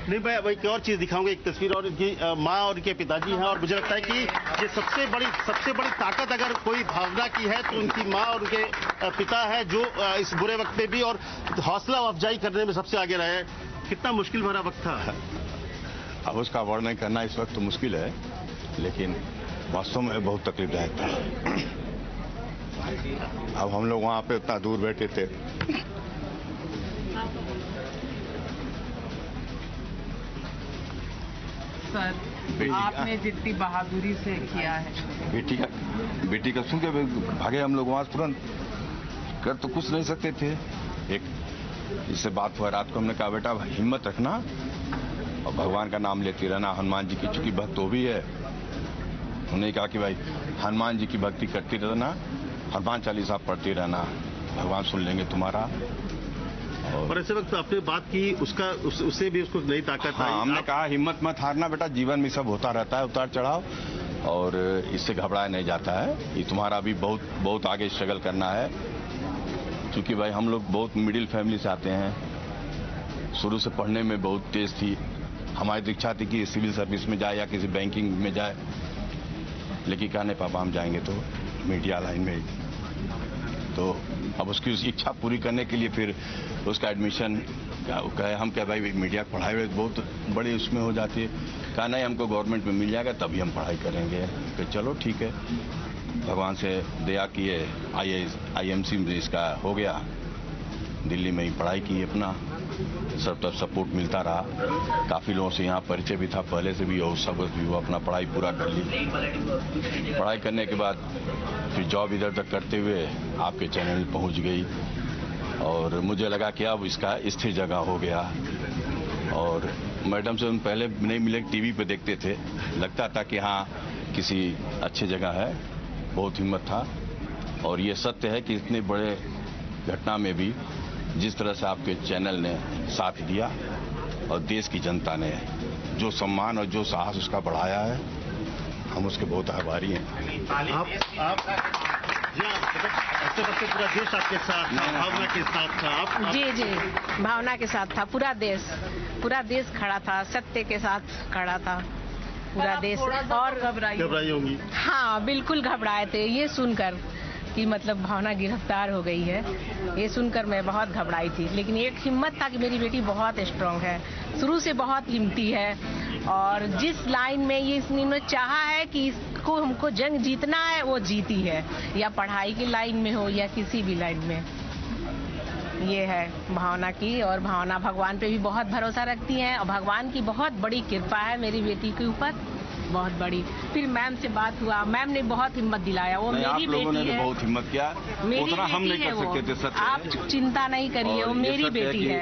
नहीं, मैं एक और चीज दिखाऊंगा, एक तस्वीर, और इनकी माँ और इनके पिताजी हैं, और मुझे लगता है कि ये सबसे बड़ी ताकत अगर कोई भावना की है तो उनकी माँ और उनके पिता है, जो इस बुरे वक्त में भी और हौसला अफजाई करने में सबसे आगे रहे। कितना मुश्किल भरा वक्त था। अब उसका वर्णन करना इस वक्त तो मुश्किल है, लेकिन वास्तव में बहुत तकलीफदायक था। अब हम लोग वहां पे उतना दूर बैठे थे। सर, आपने जितनी बहादुरी से किया है, बेटी का सुन के भागे हम लोग वहां तुरंत। कर तो कुछ नहीं सकते थे। एक इससे बात हुआ रात को, हमने कहा बेटा हिम्मत रखना और भगवान का नाम लेती रहना। हनुमान जी की चूंकि भक्त वो भी है, उन्होंने कहा कि भाई हनुमान जी की भक्ति करती रहना, हनुमान चालीसा पढ़ती रहना, भगवान सुन लेंगे तुम्हारा। और ऐसे वक्त आपने बात की, उससे भी उसको नई ताकत आई। हमने कहा हिम्मत मत हारना बेटा, जीवन में सब होता रहता है, उतार चढ़ाव, और इससे घबराया नहीं जाता है। ये तुम्हारा भी बहुत आगे स्ट्रगल करना है, क्योंकि भाई हम लोग बहुत मिडिल फैमिली से आते हैं। शुरू से पढ़ने में बहुत तेज थी, हमारी इच्छा थी कि सिविल सर्विस में जाए या किसी बैंकिंग में जाए, लेकिन कहा नहीं पापा हम जाएंगे तो मीडिया लाइन में। तो अब उसकी उस इच्छा पूरी करने के लिए फिर उसका एडमिशन कहे, हम क्या भाई मीडिया पढ़ाई में बहुत बड़ी उसमें हो जाती है। कहा नहीं हमको गवर्नमेंट में मिल जाएगा तभी हम पढ़ाई करेंगे। फिर चलो ठीक है, भगवान से दया किए, IIMC में इसका हो गया, दिल्ली में ही पढ़ाई की अपना, सब तरफ सपोर्ट मिलता रहा। काफी लोगों से यहाँ परिचय भी था पहले से भी, और सब भी वो अपना पढ़ाई पूरा कर ली। पढ़ाई करने के बाद फिर जॉब इधर तक करते हुए आपके चैनल पहुंच गई, और मुझे लगा कि अब इसका स्थिर जगह हो गया। और मैडम से हम पहले नहीं मिले, टीवी पे देखते थे, लगता था कि हाँ किसी अच्छी जगह है, बहुत हिम्मत था। और ये सत्य है कि इतने बड़े घटना में भी जिस तरह से आपके चैनल ने साथ दिया और देश की जनता ने जो सम्मान और जो साहस उसका बढ़ाया है, हम उसके बहुत आभारी हैं। आप पूरा देश आपके साथ था, भावना के साथ था। आप जी, भावना के साथ था पूरा देश खड़ा था, सत्य के साथ खड़ा था पूरा देश। और घबराई होंगी? हाँ, बिल्कुल घबराए थे ये सुनकर कि मतलब भावना गिरफ्तार हो गई है। ये सुनकर मैं बहुत घबराई थी, लेकिन एक हिम्मत था कि मेरी बेटी बहुत स्ट्रांग है, शुरू से बहुत हिम्मती है, और जिस लाइन में ये इसने चाहा है कि इसको हमको जंग जीतना है वो जीती है, या पढ़ाई की लाइन में हो या किसी भी लाइन में। ये है भावना की, और भावना भगवान पे भी बहुत भरोसा रखती हैं, और भगवान की बहुत बड़ी कृपा है मेरी बेटी के ऊपर, बहुत बड़ी। फिर मैम से बात हुआ, मैम ने बहुत हिम्मत दिलाया, वो मेरी बेटी है। बहुत हिम्मत किया, उतना हम नहीं कर सकते थे। सच आप चिंता नहीं करिए, वो मेरी बेटी है।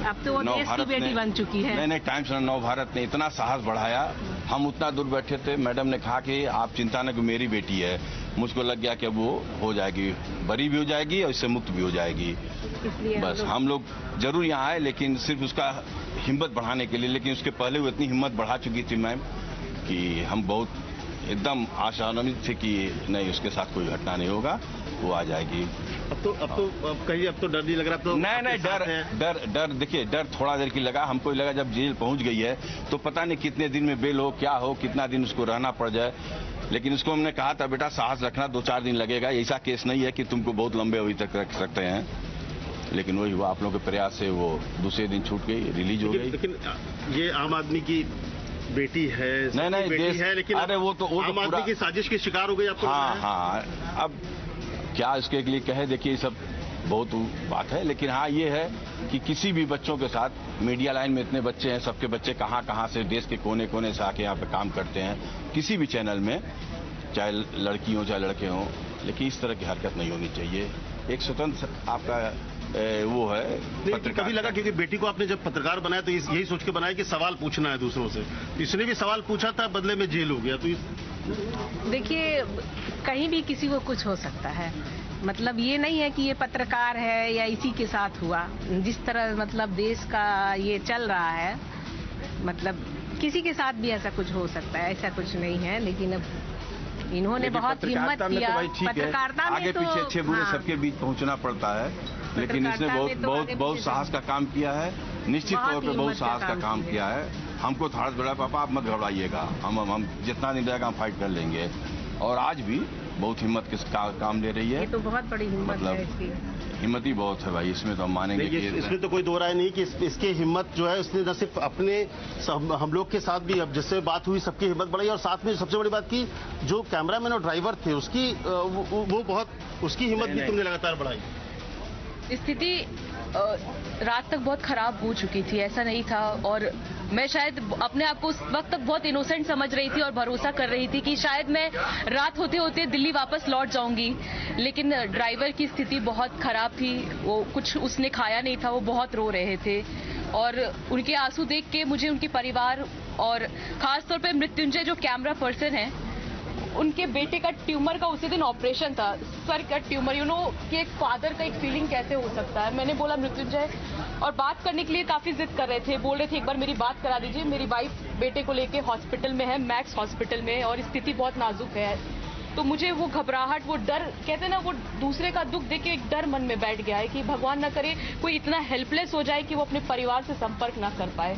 अब तो वो देश की बेटी बन चुकी है। नहीं, टाइम्स नव भारत ने इतना साहस बढ़ाया, हम उतना दूर बैठे थे, मैडम ने कहा कि आप चिंता न, कि मेरी बेटी है। मुझको लग गया कि अब वो हो जाएगी, बरी भी हो जाएगी और इससे मुक्त भी हो जाएगी। बस हम लोग जरूर यहाँ आए, लेकिन सिर्फ उसका हिम्मत बढ़ाने के लिए। लेकिन उसके पहले वो इतनी हिम्मत बढ़ा चुकी थी मैम कि हम बहुत एकदम आशान्वित थे कि नहीं, उसके साथ कोई घटना नहीं होगा, वो आ जाएगी। अब तो डर नहीं लग रहा? तो नहीं, डर देखिए, डर थोड़ा देर की लगा। हमको लगा जब जेल पहुंच गई है तो पता नहीं कितने दिन में बेल हो, क्या हो, कितना दिन उसको रहना पड़ जाए। लेकिन उसको हमने कहा था बेटा साहस रखना, 2-4 दिन लगेगा, ऐसा केस नहीं है कि तुमको बहुत लंबे अवधि तक रख सकते हैं। लेकिन वही हुआ, आप लोगों के प्रयास से वो दूसरे दिन छूट गई, रिलीज हो गई। लेकिन ये आम आदमी की बेटी है, नहीं बेटी है, लेकिन अरे वो तो आम आदमी की साजिश की शिकार हो गई आपको? हाँ, अब क्या इसके लिए कहे, देखिए सब बहुत बात है, लेकिन हाँ ये है कि किसी भी बच्चों के साथ, मीडिया लाइन में इतने बच्चे हैं, सबके बच्चे कहाँ से देश के कोने कोने से आके यहाँ पे काम करते हैं, किसी भी चैनल में, चाहे लड़की हो चाहे लड़के हों, लेकिन इस तरह की हरकत नहीं होनी चाहिए। एक स्वतंत्र आपका वो है। कभी लगा, क्योंकि बेटी को आपने जब पत्रकार बनाया तो यही सोच के बनाया कि सवाल पूछना है दूसरों से, इसने भी सवाल पूछा था, बदले में जेल हो गया। तो देखिए, कहीं भी किसी को कुछ हो सकता है, मतलब ये नहीं है कि ये पत्रकार है या इसी के साथ हुआ। जिस तरह मतलब देश का ये चल रहा है, मतलब किसी के साथ भी ऐसा कुछ हो सकता है, ऐसा कुछ नहीं है। लेकिन अब इन्होंने लेकिन बहुत हिम्मत पत्रकारिता में किया। तो भाई ठीक है, पत्रकारिता में आगे तो पीछे अच्छे बुरे हाँ। सबके बीच पहुंचना पड़ता है, लेकिन इसने पत्रकारिता बहुत में तो बहुत आगे बहुत पीछे साहस का काम किया है, निश्चित बहुत तौर पे बहुत हिम्मत का साहस का काम किया है। हमको थोड़ा बड़ा पापा आप मत घबराइएगा, हम जितना दिन रहेगा हम फाइट कर लेंगे, और आज भी बहुत हिम्मत के काम ले रही है। ये तो बहुत बड़ी हिम्मत मतलब है इसकी। हिम्मत ही बहुत है भाई, इसमें तो हम मानेंगे कि इसमें तो कोई दो राय नहीं कि इसकी हिम्मत जो है उसने न सिर्फ अपने हम लोग के साथ भी अब जिससे बात हुई सबकी हिम्मत बढ़ाई, और साथ में सबसे बड़ी बात की जो कैमरामैन और ड्राइवर थे उसकी वो बहुत उसकी हिम्मत भी तुमने लगातार बढ़ाई। स्थिति रात तक बहुत खराब हो चुकी थी, ऐसा नहीं था, और मैं शायद अपने आप को उस वक्त तक बहुत इनोसेंट समझ रही थी और भरोसा कर रही थी कि शायद मैं रात होते होते दिल्ली वापस लौट जाऊंगी। लेकिन ड्राइवर की स्थिति बहुत खराब थी, वो कुछ उसने खाया नहीं था, वो बहुत रो रहे थे, और उनके आंसू देख के मुझे उनके परिवार और खासतौर पे मृत्युंजय जो कैमरा पर्सन है, उनके बेटे का ट्यूमर का उसी दिन ऑपरेशन था, सर का ट्यूमर, यू नो कि एक फादर का एक फीलिंग कैसे हो सकता है। मैंने बोला मृत्युंजय, और बात करने के लिए काफी जिद कर रहे थे, बोल रहे थे एक बार मेरी बात करा दीजिए, मेरी वाइफ बेटे को लेके हॉस्पिटल में है, मैक्स हॉस्पिटल में, और स्थिति बहुत नाजुक है। तो मुझे वो घबराहट, वो डर, कहते हैं ना, वो दूसरे का दुख देख के एक डर मन में बैठ गया है कि भगवान ना करे कोई इतना हेल्पलेस हो जाए कि वो अपने परिवार से संपर्क ना कर पाए।